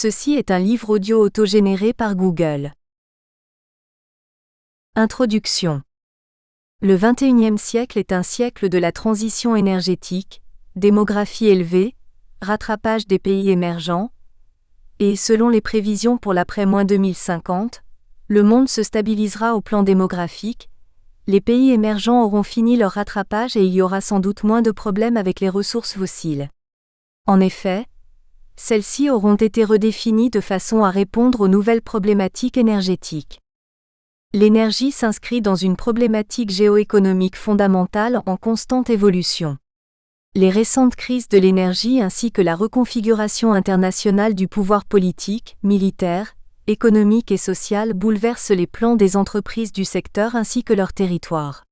Ceci est un livre audio autogénéré par Google. Introduction. Le XXIe siècle est un siècle de la transition énergétique, démographie élevée, rattrapage des pays émergents, et selon les prévisions pour l'après-2050, le monde se stabilisera au plan démographique, les pays émergents auront fini leur rattrapage et il y aura sans doute moins de problèmes avec les ressources fossiles. En effet, celles-ci auront été redéfinies de façon à répondre aux nouvelles problématiques énergétiques. L'énergie s'inscrit dans une problématique géoéconomique fondamentale en constante évolution. Les récentes crises de l'énergie ainsi que la reconfiguration internationale du pouvoir politique, militaire, économique et social bouleversent les plans des entreprises du secteur ainsi que leur territoire.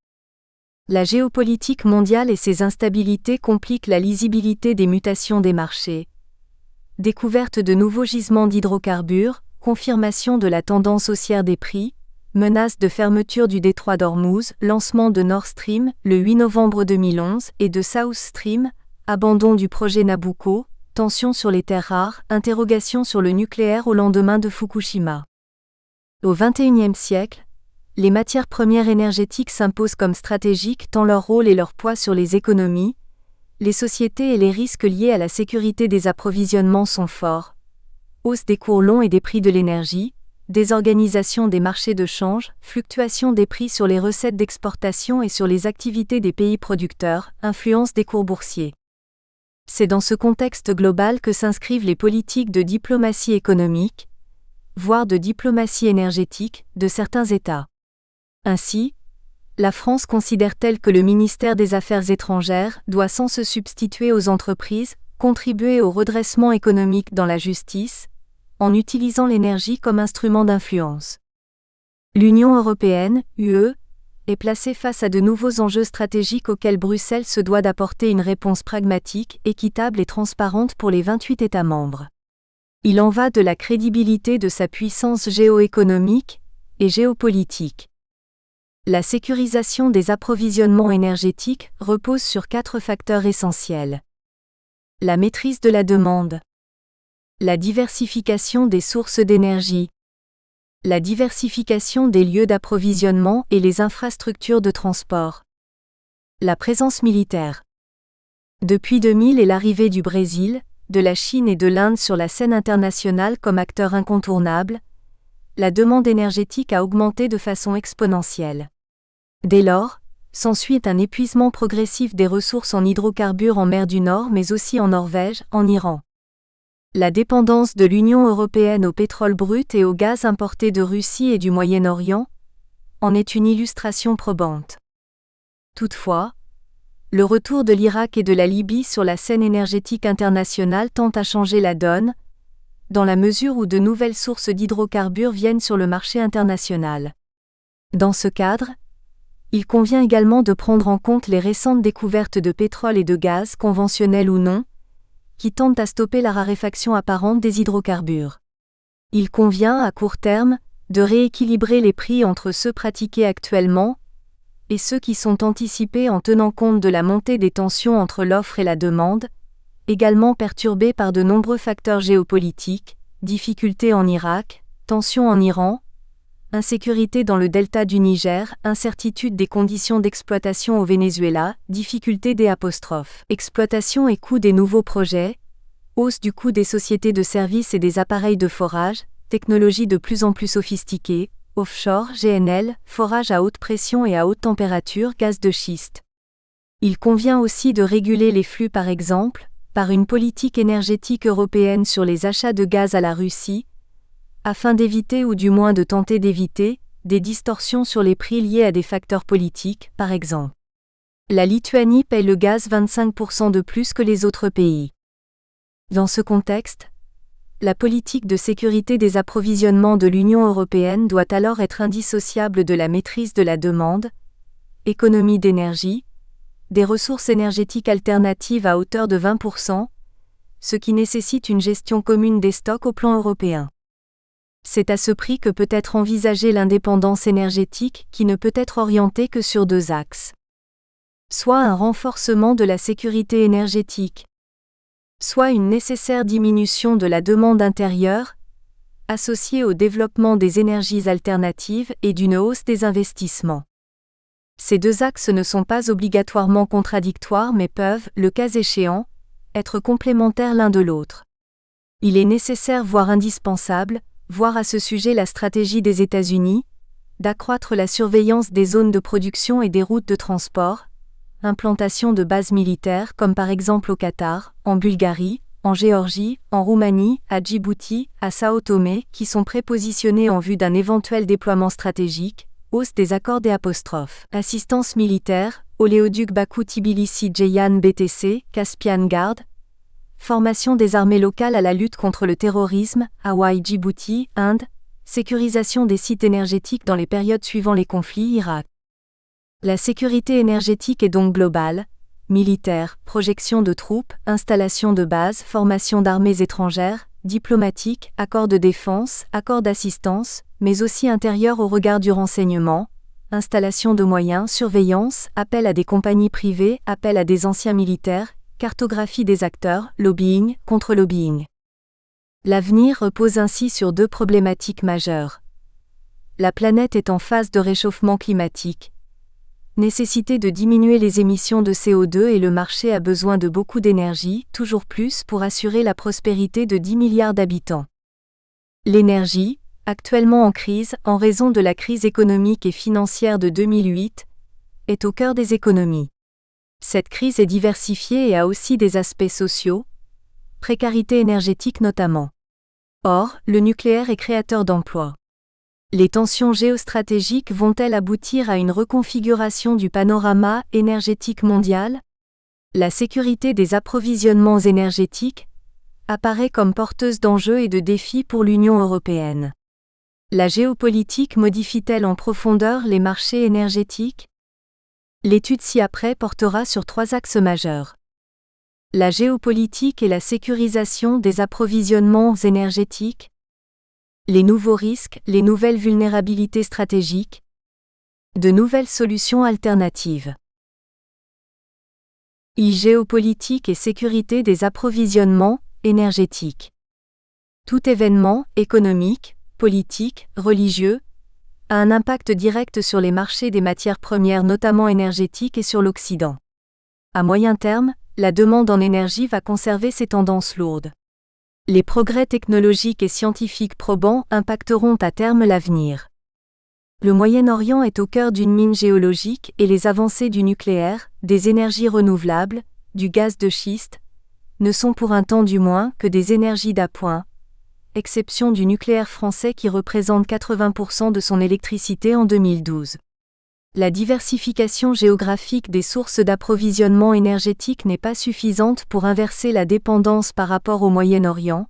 La géopolitique mondiale et ses instabilités compliquent la lisibilité des mutations des marchés. Découverte de nouveaux gisements d'hydrocarbures, confirmation de la tendance haussière des prix, menace de fermeture du détroit d'Ormuz, lancement de Nord Stream le 8 novembre 2011 et de South Stream, abandon du projet Nabucco, tensions sur les terres rares, interrogations sur le nucléaire au lendemain de Fukushima. Au XXIe siècle, les matières premières énergétiques s'imposent comme stratégiques tant leur rôle et leur poids sur les économies, les sociétés et les risques liés à la sécurité des approvisionnements sont forts. Hausse des cours longs et des prix de l'énergie, désorganisation des marchés de change, fluctuation des prix sur les recettes d'exportation et sur les activités des pays producteurs, influence des cours boursiers. C'est dans ce contexte global que s'inscrivent les politiques de diplomatie économique, voire de diplomatie énergétique, de certains États. Ainsi, la France considère-t-elle que le ministère des Affaires étrangères doit sans se substituer aux entreprises, contribuer au redressement économique dans la justice, en utilisant l'énergie comme instrument d'influence. L'Union européenne, UE, est placée face à de nouveaux enjeux stratégiques auxquels Bruxelles se doit d'apporter une réponse pragmatique, équitable et transparente pour les 28 États membres. Il en va de la crédibilité de sa puissance géoéconomique et géopolitique. La sécurisation des approvisionnements énergétiques repose sur 4 facteurs essentiels. La maîtrise de la demande. La diversification des sources d'énergie. La diversification des lieux d'approvisionnement et les infrastructures de transport. La présence militaire. Depuis 2000 et l'arrivée du Brésil, de la Chine et de l'Inde sur la scène internationale comme acteurs incontournables, la demande énergétique a augmenté de façon exponentielle. Dès lors, s'ensuit un épuisement progressif des ressources en hydrocarbures en mer du Nord mais aussi en Norvège, en Iran. La dépendance de l'Union européenne au pétrole brut et au gaz importé de Russie et du Moyen-Orient en est une illustration probante. Toutefois, le retour de l'Irak et de la Libye sur la scène énergétique internationale tend à changer la donne, dans la mesure où de nouvelles sources d'hydrocarbures viennent sur le marché international. Dans ce cadre, il convient également de prendre en compte les récentes découvertes de pétrole et de gaz, conventionnels ou non, qui tendent à stopper la raréfaction apparente des hydrocarbures. Il convient, à court terme, de rééquilibrer les prix entre ceux pratiqués actuellement et ceux qui sont anticipés en tenant compte de la montée des tensions entre l'offre et la demande, également perturbées par de nombreux facteurs géopolitiques, difficultés en Irak, tensions en Iran, insécurité dans le delta du Niger, incertitude des conditions d'exploitation au Venezuela, difficulté des exploitation et coût des nouveaux projets, hausse du coût des sociétés de services et des appareils de forage, technologies de plus en plus sophistiquées, offshore, GNL, forage à haute pression et à haute température, gaz de schiste. Il convient aussi de réguler les flux par exemple, par une politique énergétique européenne sur les achats de gaz à la Russie, afin d'éviter ou du moins de tenter d'éviter des distorsions sur les prix liés à des facteurs politiques, par exemple. La Lituanie paie le gaz 25% de plus que les autres pays. Dans ce contexte, la politique de sécurité des approvisionnements de l'Union européenne doit alors être indissociable de la maîtrise de la demande, économie d'énergie, des ressources énergétiques alternatives à hauteur de 20%, ce qui nécessite une gestion commune des stocks au plan européen. C'est à ce prix que peut être envisagée l'indépendance énergétique qui ne peut être orientée que sur 2 axes. Soit un renforcement de la sécurité énergétique, soit une nécessaire diminution de la demande intérieure, associée au développement des énergies alternatives et d'une hausse des investissements. Ces deux axes ne sont pas obligatoirement contradictoires mais peuvent, le cas échéant, être complémentaires l'un de l'autre. Il est nécessaire voire indispensable, voir à ce sujet la stratégie des États-Unis, d'accroître la surveillance des zones de production et des routes de transport, implantation de bases militaires comme par exemple au Qatar, en Bulgarie, en Géorgie, en Roumanie, à Djibouti, à Sao Tomé, qui sont prépositionnés en vue d'un éventuel déploiement stratégique, hausse des accords des apostrophes. Assistance militaire, Oléoduc Bakou-Tbilissi-Ceyhan BTC, Caspian Guard. Formation des armées locales à la lutte contre le terrorisme, Hawaï-Djibouti, Inde. Sécurisation des sites énergétiques dans les périodes suivant les conflits, Irak. La sécurité énergétique est donc globale, militaire, projection de troupes, installation de bases, formation d'armées étrangères, diplomatique, accords de défense, accords d'assistance, mais aussi intérieure au regard du renseignement, installation de moyens, surveillance, appel à des compagnies privées, appel à des anciens militaires, cartographie des acteurs, lobbying, contre-lobbying. L'avenir repose ainsi sur deux problématiques majeures. La planète est en phase de réchauffement climatique. Nécessité de diminuer les émissions de CO2 et le marché a besoin de beaucoup d'énergie, toujours plus pour assurer la prospérité de 10 milliards d'habitants. L'énergie, actuellement en crise en raison de la crise économique et financière de 2008, est au cœur des économies. Cette crise est diversifiée et a aussi des aspects sociaux, précarité énergétique notamment. Or, le nucléaire est créateur d'emplois. Les tensions géostratégiques vont-elles aboutir à une reconfiguration du panorama énergétique mondial ? La sécurité des approvisionnements énergétiques apparaît comme porteuse d'enjeux et de défis pour l'Union européenne. La géopolitique modifie-t-elle en profondeur les marchés énergétiques ? L'étude ci-après portera sur trois axes majeurs. La géopolitique et la sécurisation des approvisionnements énergétiques. Les nouveaux risques, les nouvelles vulnérabilités stratégiques. De nouvelles solutions alternatives. Géopolitique et sécurité des approvisionnements énergétiques. Tout événement, économique, politique, religieux, a un impact direct sur les marchés des matières premières notamment énergétiques et sur l'Occident. À moyen terme, la demande en énergie va conserver ses tendances lourdes. Les progrès technologiques et scientifiques probants impacteront à terme l'avenir. Le Moyen-Orient est au cœur d'une mine géologique et les avancées du nucléaire, des énergies renouvelables, du gaz de schiste, ne sont pour un temps du moins que des énergies d'appoint, exception du nucléaire français qui représente 80% de son électricité en 2012. La diversification géographique des sources d'approvisionnement énergétique n'est pas suffisante pour inverser la dépendance par rapport au Moyen-Orient,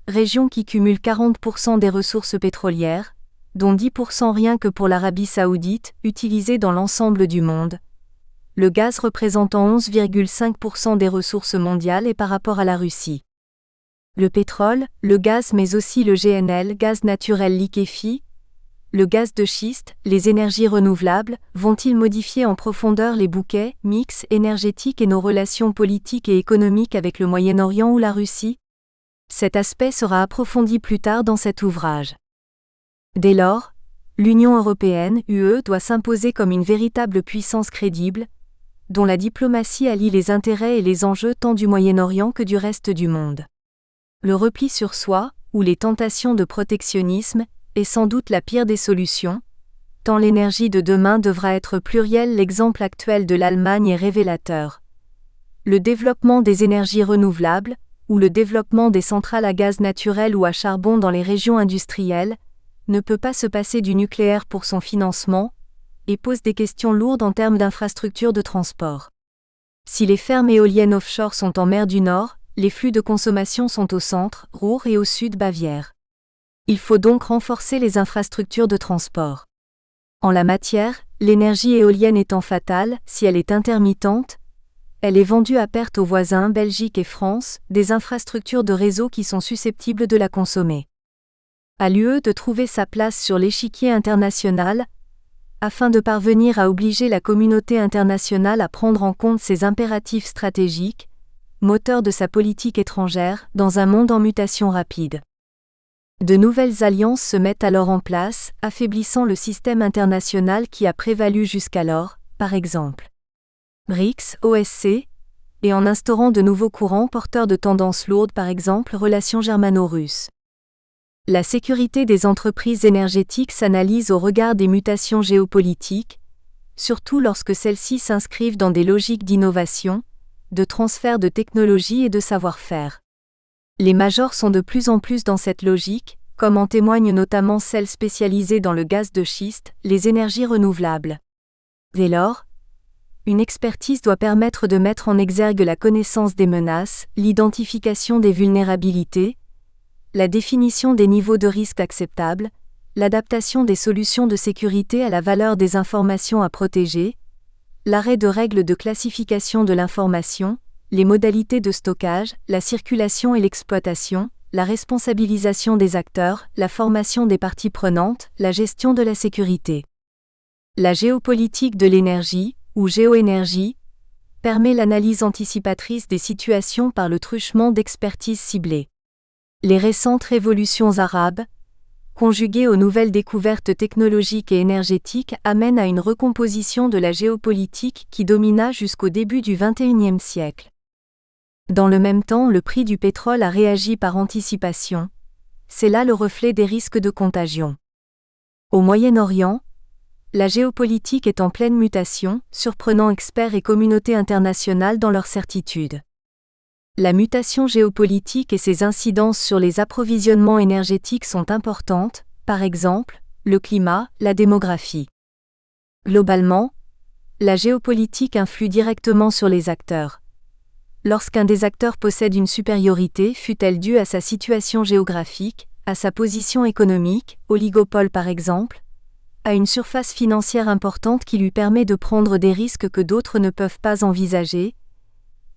région qui cumule 40% des ressources pétrolières, dont 10% rien que pour l'Arabie saoudite, utilisées dans l'ensemble du monde. Le gaz représentant 11,5% des ressources mondiales et par rapport à la Russie. Le pétrole, le gaz mais aussi le GNL, gaz naturel liquéfié, le gaz de schiste, les énergies renouvelables, vont-ils modifier en profondeur les bouquets, mix énergétiques et nos relations politiques et économiques avec le Moyen-Orient ou la Russie ? Cet aspect sera approfondi plus tard dans cet ouvrage. Dès lors, l'Union européenne, UE, doit s'imposer comme une véritable puissance crédible, dont la diplomatie allie les intérêts et les enjeux tant du Moyen-Orient que du reste du monde. Le repli sur soi, ou les tentations de protectionnisme, est sans doute la pire des solutions, tant l'énergie de demain devra être plurielle. L'exemple actuel de l'Allemagne est révélateur. Le développement des énergies renouvelables, ou le développement des centrales à gaz naturel ou à charbon dans les régions industrielles, ne peut pas se passer du nucléaire pour son financement, et pose des questions lourdes en termes d'infrastructures de transport. Si les fermes éoliennes offshore sont en mer du Nord, les flux de consommation sont au centre, Ruhr et au sud Bavière. Il faut donc renforcer les infrastructures de transport. En la matière, l'énergie éolienne étant fatale, si elle est intermittente, elle est vendue à perte aux voisins Belgique et France, des infrastructures de réseau qui sont susceptibles de la consommer. À l'UE de trouver sa place sur l'échiquier international, afin de parvenir à obliger la communauté internationale à prendre en compte ces impératifs stratégiques, moteur de sa politique étrangère, dans un monde en mutation rapide. De nouvelles alliances se mettent alors en place, affaiblissant le système international qui a prévalu jusqu'alors, par exemple BRICS, OSC, et en instaurant de nouveaux courants porteurs de tendances lourdes, par exemple relations germano-russes. La sécurité des entreprises énergétiques s'analyse au regard des mutations géopolitiques, surtout lorsque celles-ci s'inscrivent dans des logiques d'innovation, de transfert de technologie et de savoir-faire. Les majors sont de plus en plus dans cette logique, comme en témoignent notamment celles spécialisées dans le gaz de schiste, les énergies renouvelables. Dès lors, une expertise doit permettre de mettre en exergue la connaissance des menaces, l'identification des vulnérabilités, la définition des niveaux de risque acceptables, l'adaptation des solutions de sécurité à la valeur des informations à protéger, l'arrêt de règles de classification de l'information, les modalités de stockage, la circulation et l'exploitation, la responsabilisation des acteurs, la formation des parties prenantes, la gestion de la sécurité. La géopolitique de l'énergie, ou géoénergie, permet l'analyse anticipatrice des situations par le truchement d'expertises ciblées. Les récentes révolutions arabes, conjuguées aux nouvelles découvertes technologiques et énergétiques, amènent à une recomposition de la géopolitique qui domina jusqu'au début du XXIe siècle. Dans le même temps, le prix du pétrole a réagi par anticipation. C'est là le reflet des risques de contagion. Au Moyen-Orient, la géopolitique est en pleine mutation, surprenant experts et communautés internationales dans leur certitude. La mutation géopolitique et ses incidences sur les approvisionnements énergétiques sont importantes, par exemple, le climat, la démographie. Globalement, la géopolitique influe directement sur les acteurs. Lorsqu'un des acteurs possède une supériorité, fût-elle due à sa situation géographique, à sa position économique, oligopole par exemple, à une surface financière importante qui lui permet de prendre des risques que d'autres ne peuvent pas envisager,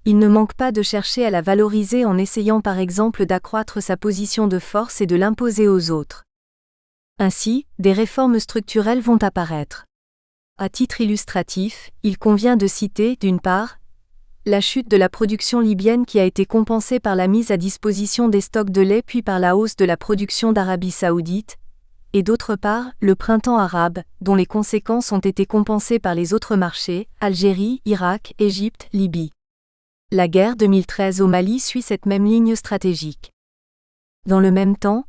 il ne manque pas de chercher à la valoriser en essayant par exemple d'accroître sa position de force et de l'imposer aux autres. Ainsi, des réformes structurelles vont apparaître. À titre illustratif, il convient de citer, d'une part, la chute de la production libyenne qui a été compensée par la mise à disposition des stocks de lait puis par la hausse de la production d'Arabie saoudite, et d'autre part, le printemps arabe, dont les conséquences ont été compensées par les autres marchés, Algérie, Irak, Égypte, Libye. La guerre 2013 au Mali suit cette même ligne stratégique. Dans le même temps,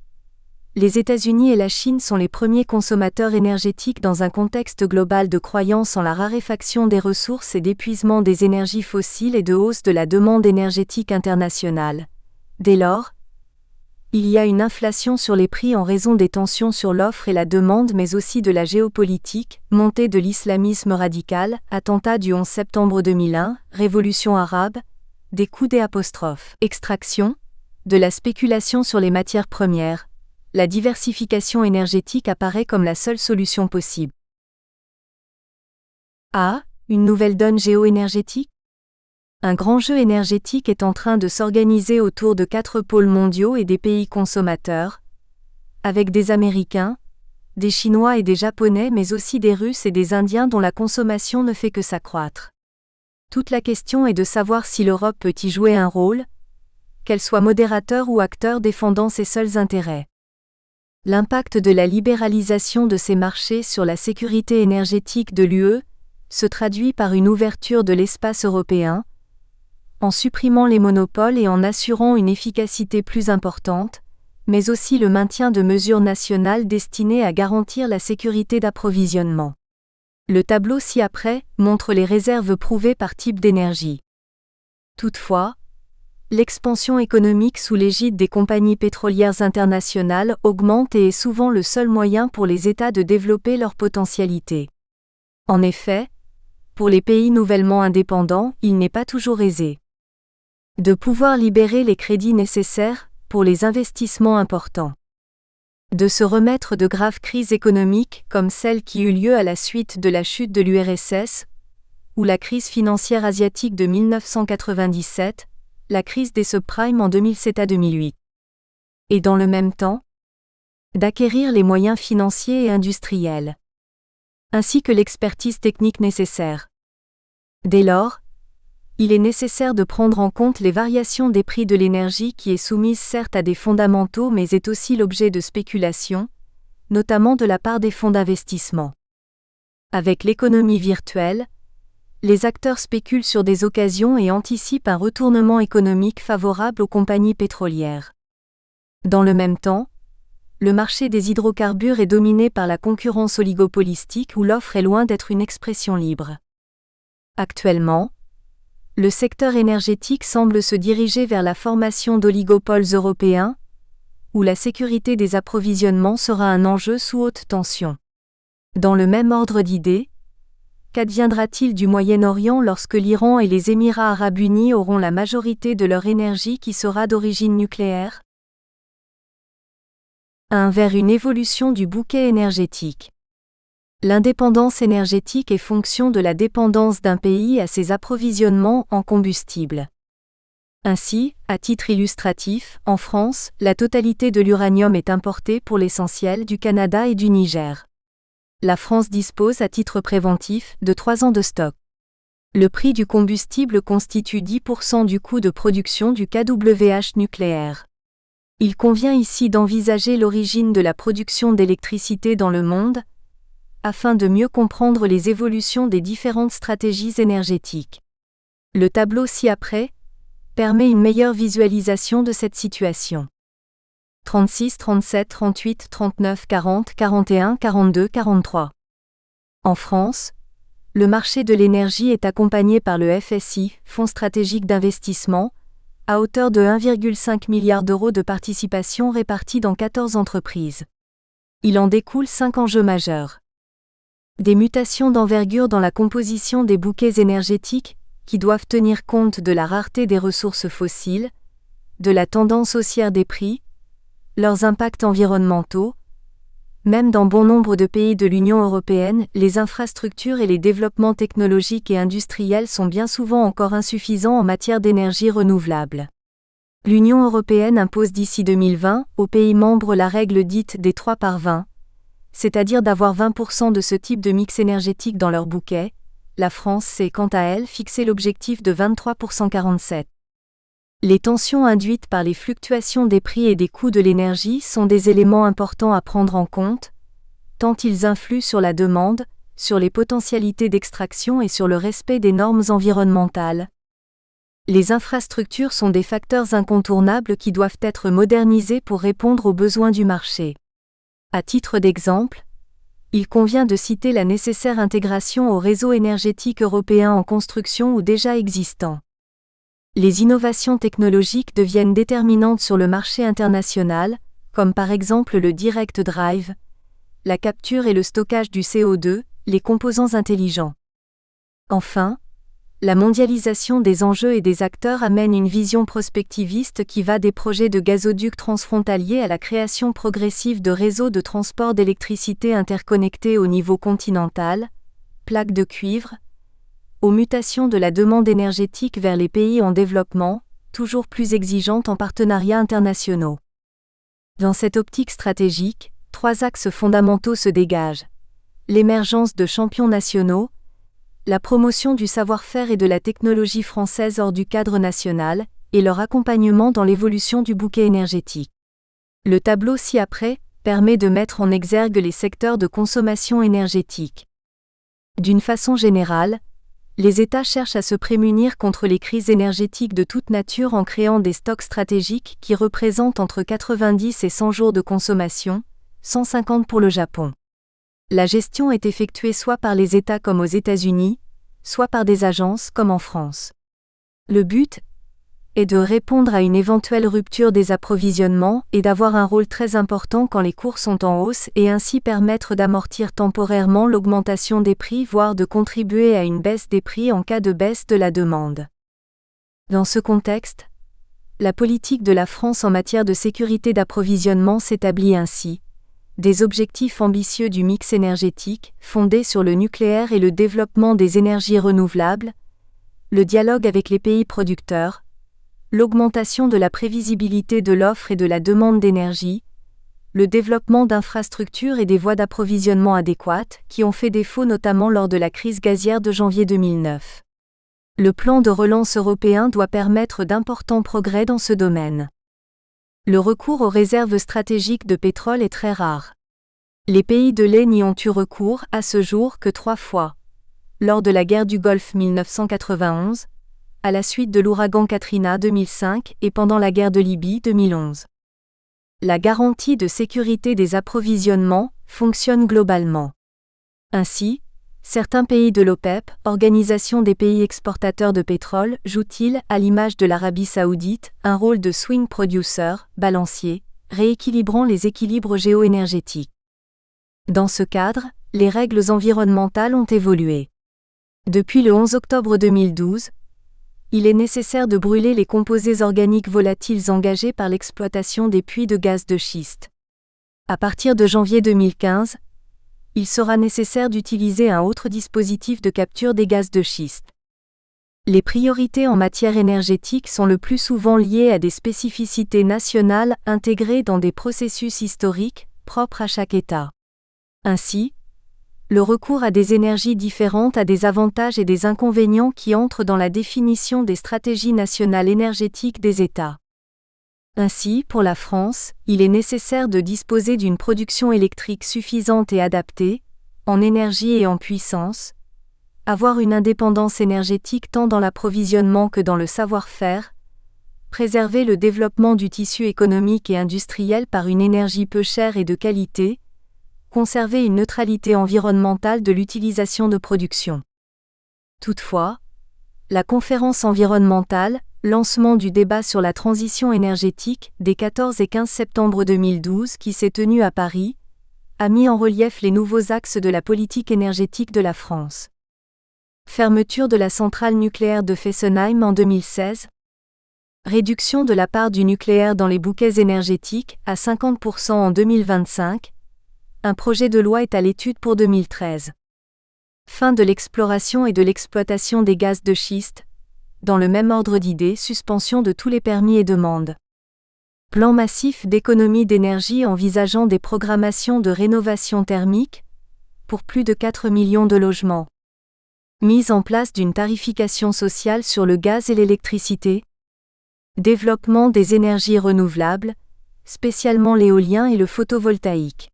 les États-Unis et la Chine sont les premiers consommateurs énergétiques dans un contexte global de croyance en la raréfaction des ressources et d'épuisement des énergies fossiles et de hausse de la demande énergétique internationale. Dès lors, il y a une inflation sur les prix en raison des tensions sur l'offre et la demande mais aussi de la géopolitique, montée de l'islamisme radical, attentat du 11 septembre 2001, révolution arabe, des coûts extraction, de la spéculation sur les matières premières. La diversification énergétique apparaît comme la seule solution possible. Une nouvelle donne géoénergétique ? Un grand jeu énergétique est en train de s'organiser autour de 4 pôles mondiaux et des pays consommateurs, avec des Américains, des Chinois et des Japonais mais aussi des Russes et des Indiens dont la consommation ne fait que s'accroître. Toute la question est de savoir si l'Europe peut y jouer un rôle, qu'elle soit modérateur ou acteur défendant ses seuls intérêts. L'impact de la libéralisation de ces marchés sur la sécurité énergétique de l'UE se traduit par une ouverture de l'espace européen, en supprimant les monopoles et en assurant une efficacité plus importante, mais aussi le maintien de mesures nationales destinées à garantir la sécurité d'approvisionnement. Le tableau ci-après montre les réserves prouvées par type d'énergie. Toutefois, l'expansion économique sous l'égide des compagnies pétrolières internationales augmente et est souvent le seul moyen pour les États de développer leur potentialité. En effet, pour les pays nouvellement indépendants, il n'est pas toujours aisé de pouvoir libérer les crédits nécessaires pour les investissements importants. De se remettre de graves crises économiques comme celle qui eut lieu à la suite de la chute de l'URSS, ou la crise financière asiatique de 1997, la crise des subprimes en 2007 à 2008. Et dans le même temps, d'acquérir les moyens financiers et industriels, ainsi que l'expertise technique nécessaire. Dès lors, Il est nécessaire de prendre en compte les variations des prix de l'énergie qui est soumise certes à des fondamentaux mais est aussi l'objet de spéculations, notamment de la part des fonds d'investissement. Avec l'économie virtuelle, les acteurs spéculent sur des occasions et anticipent un retournement économique favorable aux compagnies pétrolières. Dans le même temps, le marché des hydrocarbures est dominé par la concurrence oligopolistique où l'offre est loin d'être une expression libre. Actuellement, le secteur énergétique semble se diriger vers la formation d'oligopoles européens, où la sécurité des approvisionnements sera un enjeu sous haute tension. Dans le même ordre d'idées, qu'adviendra-t-il du Moyen-Orient lorsque l'Iran et les Émirats arabes unis auront la majorité de leur énergie qui sera d'origine nucléaire ? Vers une évolution du bouquet énergétique. L'indépendance énergétique est fonction de la dépendance d'un pays à ses approvisionnements en combustible. Ainsi, à titre illustratif, en France, la totalité de l'uranium est importée pour l'essentiel du Canada et du Niger. La France dispose à titre préventif de 3 ans de stock. Le prix du combustible constitue 10% du coût de production du KWH nucléaire. Il convient ici d'envisager l'origine de la production d'électricité dans le monde, afin de mieux comprendre les évolutions des différentes stratégies énergétiques. Le tableau ci-après permet une meilleure visualisation de cette situation. 36, 37, 38, 39, 40, 41, 42, 43. En France, le marché de l'énergie est accompagné par le FSI, Fonds stratégique d'investissement, à hauteur de 1,5 milliard d'euros de participation répartis dans 14 entreprises. Il en découle 5 enjeux majeurs. Des mutations d'envergure dans la composition des bouquets énergétiques, qui doivent tenir compte de la rareté des ressources fossiles, de la tendance haussière des prix, leurs impacts environnementaux. Même dans bon nombre de pays de l'Union européenne, les infrastructures et les développements technologiques et industriels sont bien souvent encore insuffisants en matière d'énergie renouvelable. L'Union européenne impose d'ici 2020 aux pays membres la règle dite des 3 par 20, c'est-à-dire d'avoir 20% de ce type de mix énergétique dans leur bouquet. La France s'est quant à elle fixé l'objectif de 23% 47. Les tensions induites par les fluctuations des prix et des coûts de l'énergie sont des éléments importants à prendre en compte, tant ils influent sur la demande, sur les potentialités d'extraction et sur le respect des normes environnementales. Les infrastructures sont des facteurs incontournables qui doivent être modernisés pour répondre aux besoins du marché. À titre d'exemple, il convient de citer la nécessaire intégration au réseau énergétique européen en construction ou déjà existant. Les innovations technologiques deviennent déterminantes sur le marché international, comme par exemple le direct drive, la capture et le stockage du CO2, les composants intelligents. Enfin, la mondialisation des enjeux et des acteurs amène une vision prospectiviste qui va des projets de gazoducs transfrontaliers à la création progressive de réseaux de transport d'électricité interconnectés au niveau continental, plaques de cuivre, aux mutations de la demande énergétique vers les pays en développement, toujours plus exigeantes en partenariats internationaux. Dans cette optique stratégique, 3 axes fondamentaux se dégagent. L'émergence de champions nationaux, la promotion du savoir-faire et de la technologie française hors du cadre national, et leur accompagnement dans l'évolution du bouquet énergétique. Le tableau ci-après permet de mettre en exergue les secteurs de consommation énergétique. D'une façon générale, les États cherchent à se prémunir contre les crises énergétiques de toute nature en créant des stocks stratégiques qui représentent entre 90 et 100 jours de consommation, 150 pour le Japon. La gestion est effectuée soit par les États comme aux États-Unis, soit par des agences comme en France. Le but est de répondre à une éventuelle rupture des approvisionnements et d'avoir un rôle très important quand les cours sont en hausse et ainsi permettre d'amortir temporairement l'augmentation des prix voire de contribuer à une baisse des prix en cas de baisse de la demande. Dans ce contexte, la politique de la France en matière de sécurité d'approvisionnement s'établit ainsi. Des objectifs ambitieux du mix énergétique, fondés sur le nucléaire et le développement des énergies renouvelables, le dialogue avec les pays producteurs, l'augmentation de la prévisibilité de l'offre et de la demande d'énergie, le développement d'infrastructures et des voies d'approvisionnement adéquates qui ont fait défaut notamment lors de la crise gazière de janvier 2009. Le plan de relance européen doit permettre d'importants progrès dans ce domaine. Le recours aux réserves stratégiques de pétrole est très rare. Les pays de l'Est n'y ont eu recours, à ce jour, que 3 fois. Lors de la guerre du Golfe 1991, à la suite de l'ouragan Katrina 2005 et pendant la guerre de Libye 2011. La garantie de sécurité des approvisionnements fonctionne globalement. Ainsi, certains pays de l'OPEP, Organisation des pays exportateurs de pétrole, jouent-ils, à l'image de l'Arabie saoudite, un rôle de swing producer, balancier, rééquilibrant les équilibres géoénergétiques. Dans ce cadre, les règles environnementales ont évolué. Depuis le 11 octobre 2012, il est nécessaire de brûler les composés organiques volatiles engagés par l'exploitation des puits de gaz de schiste. À partir de janvier 2015, il sera nécessaire d'utiliser un autre dispositif de capture des gaz de schiste. Les priorités en matière énergétique sont le plus souvent liées à des spécificités nationales intégrées dans des processus historiques, propres à chaque État. Ainsi, le recours à des énergies différentes a des avantages et des inconvénients qui entrent dans la définition des stratégies nationales énergétiques des États. Ainsi, pour la France, il est nécessaire de disposer d'une production électrique suffisante et adaptée, en énergie et en puissance, avoir une indépendance énergétique tant dans l'approvisionnement que dans le savoir-faire, préserver le développement du tissu économique et industriel par une énergie peu chère et de qualité, conserver une neutralité environnementale de l'utilisation de production. Toutefois, la conférence environnementale, lancement du débat sur la transition énergétique, des 14 et 15 septembre 2012 qui s'est tenue à Paris, a mis en relief les nouveaux axes de la politique énergétique de la France. Fermeture de la centrale nucléaire de Fessenheim en 2016. Réduction de la part du nucléaire dans les bouquets énergétiques à 50% en 2025. Un projet de loi est à l'étude pour 2013. Fin de l'exploration et de l'exploitation des gaz de schiste. Dans le même ordre d'idées, suspension de tous les permis et demandes. Plan massif d'économie d'énergie envisageant des programmations de rénovation thermique pour plus de 4 millions de logements. Mise en place d'une tarification sociale sur le gaz et l'électricité. Développement des énergies renouvelables, spécialement l'éolien et le photovoltaïque.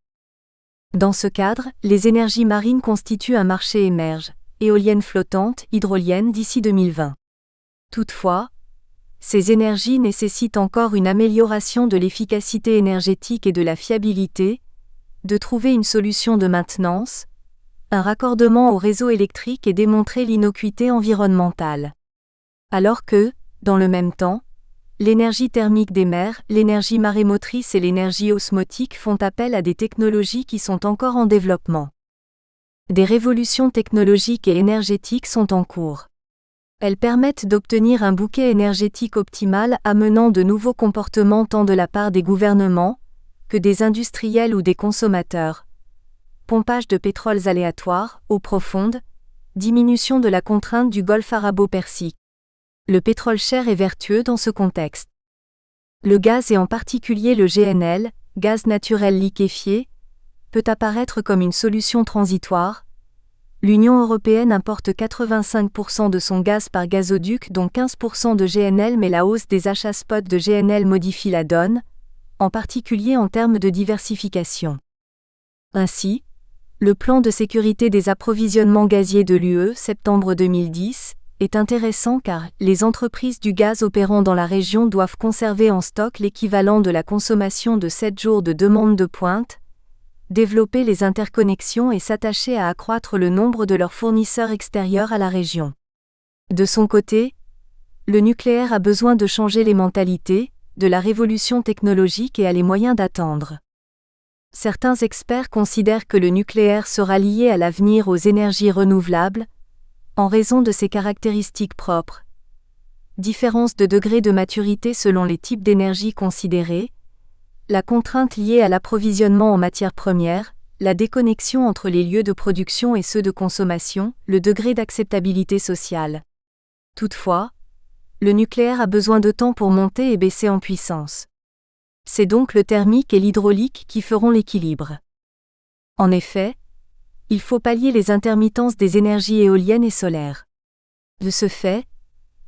Dans ce cadre, les énergies marines constituent un marché émerge, éoliennes flottantes, hydroliennes d'ici 2020. Toutefois, ces énergies nécessitent encore une amélioration de l'efficacité énergétique et de la fiabilité, de trouver une solution de maintenance, un raccordement au réseau électrique et démontrer l'innocuité environnementale. Alors que, dans le même temps, l'énergie thermique des mers, l'énergie marémotrice et l'énergie osmotique font appel à des technologies qui sont encore en développement. Des révolutions technologiques et énergétiques sont en cours. Elles permettent d'obtenir un bouquet énergétique optimal amenant de nouveaux comportements tant de la part des gouvernements que des industriels ou des consommateurs. Pompage de pétroles aléatoires, eau profonde, diminution de la contrainte du golfe arabo-persique. Le pétrole cher est vertueux dans ce contexte. Le gaz et en particulier le GNL, gaz naturel liquéfié, peut apparaître comme une solution transitoire. L'Union européenne importe 85% de son gaz par gazoduc dont 15% de GNL, mais la hausse des achats spot de GNL modifie la donne, en particulier en termes de diversification. Ainsi, le plan de sécurité des approvisionnements gaziers de l'UE, septembre 2010, est intéressant car les entreprises du gaz opérant dans la région doivent conserver en stock l'équivalent de la consommation de 7 jours de demande de pointe, développer les interconnexions et s'attacher à accroître le nombre de leurs fournisseurs extérieurs à la région. De son côté, le nucléaire a besoin de changer les mentalités, de la révolution technologique et a les moyens d'attendre. Certains experts considèrent que le nucléaire sera lié à l'avenir aux énergies renouvelables, en raison de ses caractéristiques propres. Différence de degré de maturité selon les types d'énergie considérés, la contrainte liée à l'approvisionnement en matières premières, la déconnexion entre les lieux de production et ceux de consommation, le degré d'acceptabilité sociale. Toutefois, le nucléaire a besoin de temps pour monter et baisser en puissance. C'est donc le thermique et l'hydraulique qui feront l'équilibre. En effet, il faut pallier les intermittences des énergies éoliennes et solaires. De ce fait,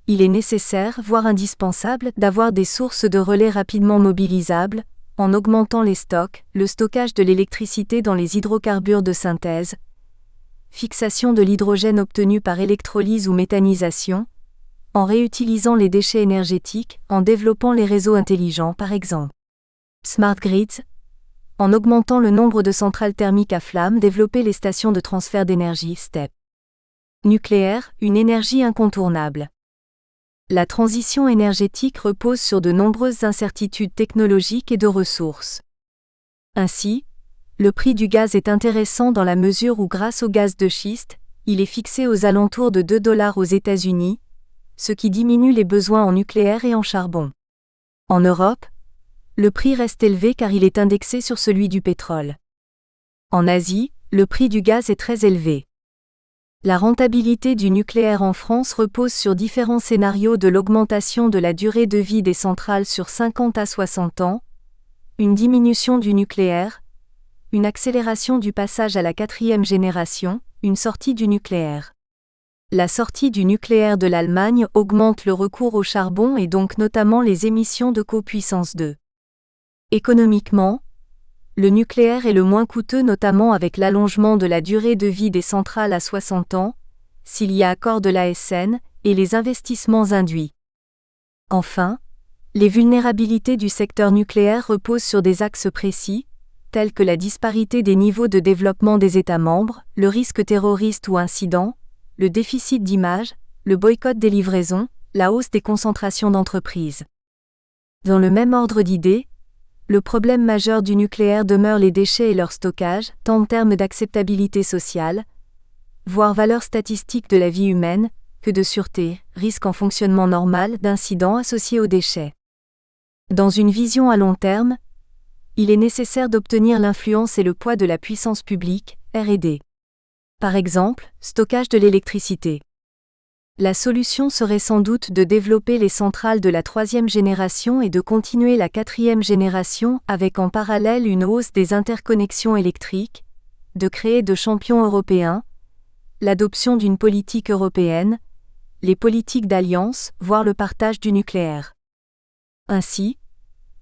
Il est nécessaire, voire indispensable, d'avoir des sources de relais rapidement mobilisables, en augmentant les stocks, le stockage de l'électricité dans les hydrocarbures de synthèse, fixation de l'hydrogène obtenu par électrolyse ou méthanisation, en réutilisant les déchets énergétiques, en développant les réseaux intelligents par exemple. Smart grids, en augmentant le nombre de centrales thermiques à flamme, développer les stations de transfert d'énergie STEP. Nucléaire, une énergie incontournable. La transition énergétique repose sur de nombreuses incertitudes technologiques et de ressources. Ainsi, le prix du gaz est intéressant dans la mesure où grâce au gaz de schiste, il est fixé aux alentours de $2 aux États-Unis, ce qui diminue les besoins en nucléaire et en charbon. En Europe, le prix reste élevé car il est indexé sur celui du pétrole. En Asie, le prix du gaz est très élevé. La rentabilité du nucléaire en France repose sur différents scénarios de l'augmentation de la durée de vie des centrales sur 50 à 60 ans, une diminution du nucléaire, une accélération du passage à la 4e génération, une sortie du nucléaire. La sortie du nucléaire de l'Allemagne augmente le recours au charbon et donc notamment les émissions de copuissance 2. Économiquement, le nucléaire est le moins coûteux notamment avec l'allongement de la durée de vie des centrales à 60 ans, s'il y a accord de l'ASN, et les investissements induits. Enfin, les vulnérabilités du secteur nucléaire reposent sur des axes précis, tels que la disparité des niveaux de développement des États membres, le risque terroriste ou incident, le déficit d'image, le boycott des livraisons, la hausse des concentrations d'entreprises. Dans le même ordre d'idées, le problème majeur du nucléaire demeure les déchets et leur stockage, tant en termes d'acceptabilité sociale, voire valeur statistique de la vie humaine, que de sûreté, risque en fonctionnement normal d'incidents associés aux déchets. Dans une vision à long terme, il est nécessaire d'obtenir l'influence et le poids de la puissance publique, R&D. Par exemple, stockage de l'électricité. La solution serait sans doute de développer les centrales de la 3e génération et de continuer la 4e génération avec en parallèle une hausse des interconnexions électriques, de créer de champions européens, l'adoption d'une politique européenne, les politiques d'alliance, voire le partage du nucléaire. Ainsi,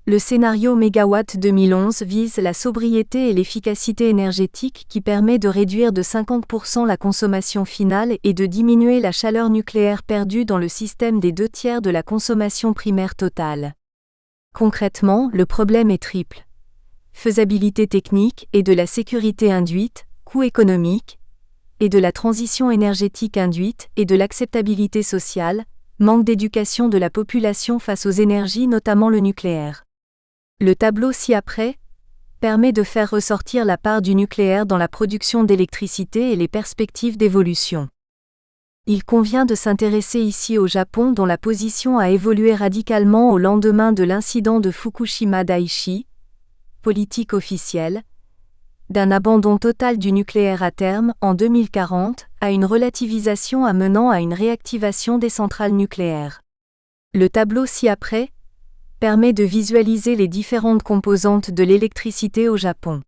le scénario Mégawatt 2011 vise la sobriété et l'efficacité énergétique qui permet de réduire de 50% la consommation finale et de diminuer la chaleur nucléaire perdue dans le système des 2/3 de la consommation primaire totale. Concrètement, le problème est triple. Faisabilité technique et de la sécurité induite, coût économique, et de la transition énergétique induite et de l'acceptabilité sociale, manque d'éducation de la population face aux énergies notamment le nucléaire. Le tableau ci-après permet de faire ressortir la part du nucléaire dans la production d'électricité et les perspectives d'évolution. Il convient de s'intéresser ici au Japon dont la position a évolué radicalement au lendemain de l'incident de Fukushima Daiichi, politique officielle, d'un abandon total du nucléaire à terme en 2040 à une relativisation amenant à une réactivation des centrales nucléaires. Le tableau ci-après permet de visualiser les différentes composantes de l'électricité au Japon.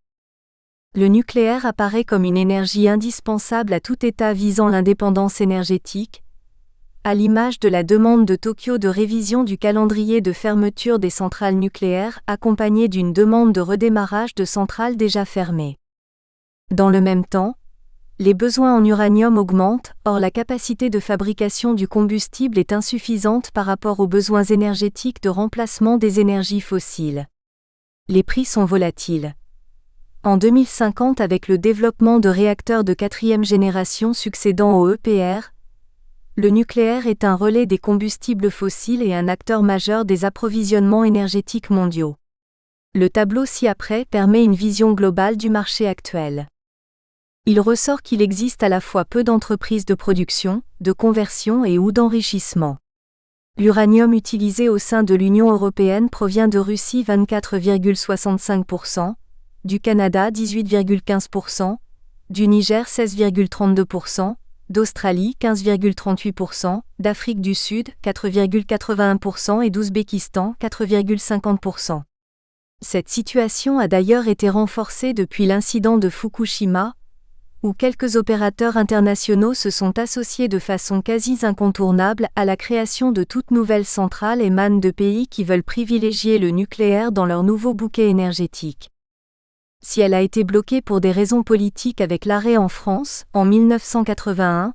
Le nucléaire apparaît comme une énergie indispensable à tout État visant l'indépendance énergétique, à l'image de la demande de Tokyo de révision du calendrier de fermeture des centrales nucléaires accompagnée d'une demande de redémarrage de centrales déjà fermées. Dans le même temps, les besoins en uranium augmentent, or la capacité de fabrication du combustible est insuffisante par rapport aux besoins énergétiques de remplacement des énergies fossiles. Les prix sont volatiles. En 2050, avec le développement de réacteurs de 4e génération succédant au EPR, le nucléaire est un relais des combustibles fossiles et un acteur majeur des approvisionnements énergétiques mondiaux. Le tableau ci-après permet une vision globale du marché actuel. Il ressort qu'il existe à la fois peu d'entreprises de production, de conversion et ou d'enrichissement. L'uranium utilisé au sein de l'Union européenne provient de Russie 24,65%, du Canada 18,15%, du Niger 16,32%, d'Australie 15,38%, d'Afrique du Sud 4,81% et d'Ouzbékistan 4,50%. Cette situation a d'ailleurs été renforcée depuis l'incident de Fukushima, où quelques opérateurs internationaux se sont associés de façon quasi incontournable à la création de toutes nouvelles centrales émanent de pays qui veulent privilégier le nucléaire dans leur nouveau bouquet énergétique. Si elle a été bloquée pour des raisons politiques avec l'arrêt en France, en 1981,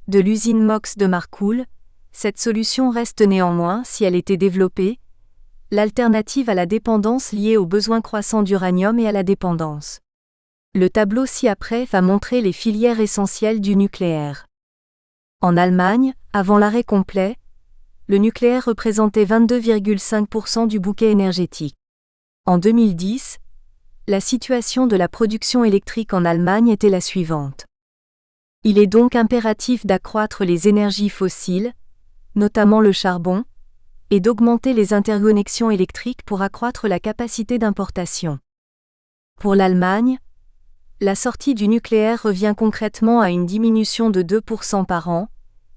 de l'usine MOX de Marcoule, cette solution reste néanmoins, si elle était développée, l'alternative à la dépendance liée aux besoins croissants d'uranium et à la dépendance. Le tableau ci-après va montrer les filières essentielles du nucléaire. En Allemagne, avant l'arrêt complet, le nucléaire représentait 22,5% du bouquet énergétique. En 2010, la situation de la production électrique en Allemagne était la suivante. Il est donc impératif d'accroître les énergies fossiles, notamment le charbon, et d'augmenter les interconnexions électriques pour accroître la capacité d'importation. Pour l'Allemagne, la sortie du nucléaire revient concrètement à une diminution de 2% par an,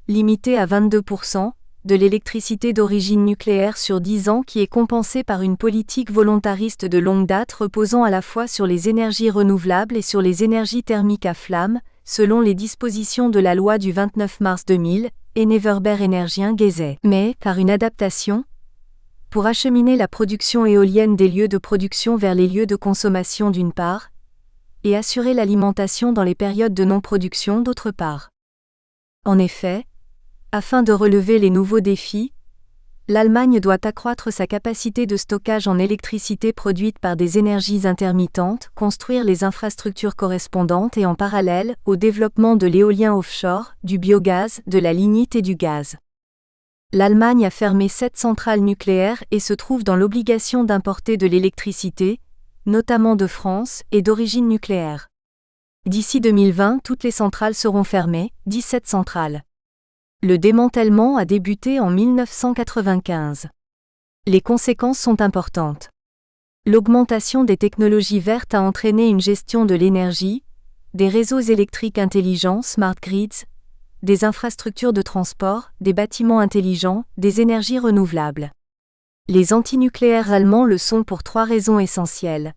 limitée à 22%, de l'électricité d'origine nucléaire sur 10 ans qui est compensée par une politique volontariste de longue date reposant à la fois sur les énergies renouvelables et sur les énergies thermiques à flamme, selon les dispositions de la loi du 29 mars 2000, Erneuerbare-Energien-Gesetz. Mais, par une adaptation, pour acheminer la production éolienne des lieux de production vers les lieux de consommation d'une part, et assurer l'alimentation dans les périodes de non-production d'autre part. En effet, afin de relever les nouveaux défis, l'Allemagne doit accroître sa capacité de stockage en électricité produite par des énergies intermittentes, construire les infrastructures correspondantes et en parallèle, au développement de l'éolien offshore, du biogaz, de la lignite et du gaz. L'Allemagne a fermé 7 centrales nucléaires et se trouve dans l'obligation d'importer de l'électricité, notamment de France, et d'origine nucléaire. D'ici 2020, toutes les centrales seront fermées, 17 centrales. Le démantèlement a débuté en 1995. Les conséquences sont importantes. L'augmentation des technologies vertes a entraîné une gestion de l'énergie, des réseaux électriques intelligents, smart grids, des infrastructures de transport, des bâtiments intelligents, des énergies renouvelables. Les antinucléaires allemands le sont pour 3 raisons essentielles.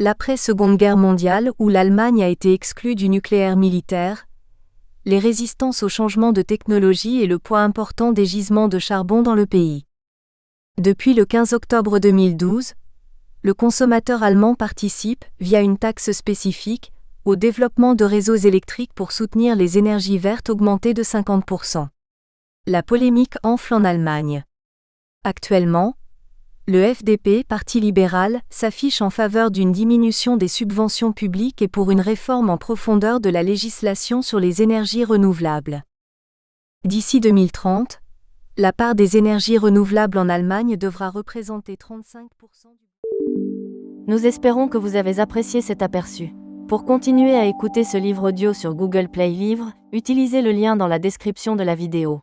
L'après-Seconde Guerre mondiale où l'Allemagne a été exclue du nucléaire militaire, les résistances au changement de technologie et le poids important des gisements de charbon dans le pays. Depuis le 15 octobre 2012, le consommateur allemand participe, via une taxe spécifique, au développement de réseaux électriques pour soutenir les énergies vertes augmentées de 50%. La polémique enfle en Allemagne. Actuellement, le FDP, Parti libéral, s'affiche en faveur d'une diminution des subventions publiques et pour une réforme en profondeur de la législation sur les énergies renouvelables. D'ici 2030, la part des énergies renouvelables en Allemagne devra représenter 35%. Nous espérons que vous avez apprécié cet aperçu. Pour continuer à écouter ce livre audio sur Google Play Livres, utilisez le lien dans la description de la vidéo.